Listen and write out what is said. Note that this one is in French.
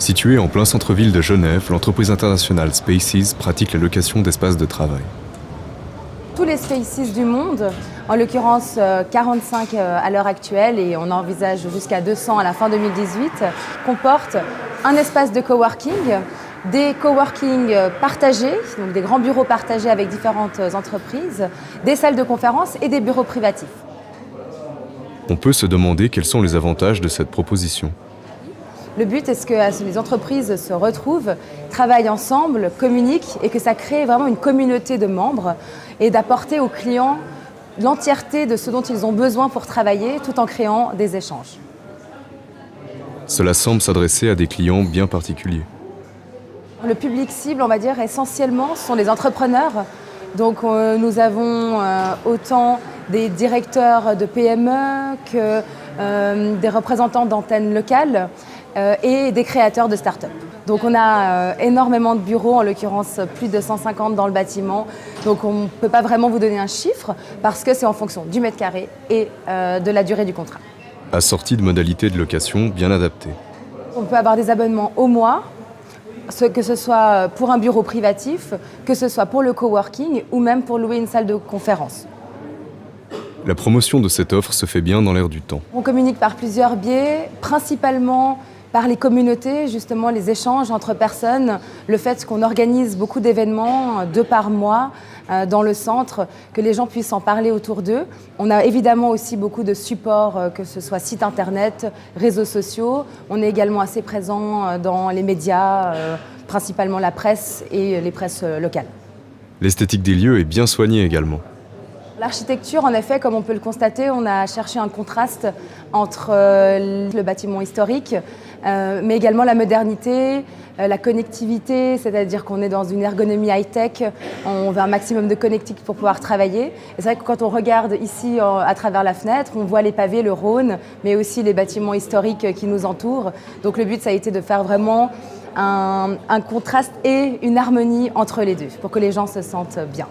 Située en plein centre-ville de Genève, l'entreprise internationale Spaces pratique la location d'espaces de travail. Tous les Spaces du monde, en l'occurrence 45 à l'heure actuelle et on envisage jusqu'à 200 à la fin 2018, comportent un espace de coworking, des coworking partagés, donc des grands bureaux partagés avec différentes entreprises, des salles de conférence et des bureaux privatifs. On peut se demander quels sont les avantages de cette proposition. Le but est que les entreprises se retrouvent, travaillent ensemble, communiquent et que ça crée vraiment une communauté de membres et d'apporter aux clients l'entièreté de ce dont ils ont besoin pour travailler tout en créant des échanges. Cela semble s'adresser à des clients bien particuliers. Le public cible, on va dire, essentiellement, sont les entrepreneurs. Donc nous avons autant des directeurs de PME que des représentants d'antennes locales et des créateurs de start-up. Donc on a énormément de bureaux, en l'occurrence plus de 150 dans le bâtiment. Donc on ne peut pas vraiment vous donner un chiffre parce que c'est en fonction du mètre carré et de la durée du contrat. Assorti de modalités de location bien adaptées. On peut avoir des abonnements au mois, que ce soit pour un bureau privatif, que ce soit pour le coworking ou même pour louer une salle de conférence. La promotion de cette offre se fait bien dans l'air du temps. On communique par plusieurs biais, principalement par les communautés, justement les échanges entre personnes, le fait qu'on organise beaucoup d'événements 2 par mois dans le centre, que les gens puissent en parler autour d'eux. On a évidemment aussi beaucoup de supports, que ce soit site internet, réseaux sociaux. On est également assez présent dans les médias, principalement la presse et les presses locales. L'esthétique des lieux est bien soignée également. L'architecture, en effet, comme on peut le constater, on a cherché un contraste entre le bâtiment historique, mais également la modernité, la connectivité, c'est-à-dire qu'on est dans une ergonomie high-tech, on veut un maximum de connectivité pour pouvoir travailler. Et c'est vrai que quand on regarde ici à travers la fenêtre, on voit les pavés, le Rhône, mais aussi les bâtiments historiques qui nous entourent. Donc le but, ça a été de faire vraiment un contraste et une harmonie entre les deux, pour que les gens se sentent bien.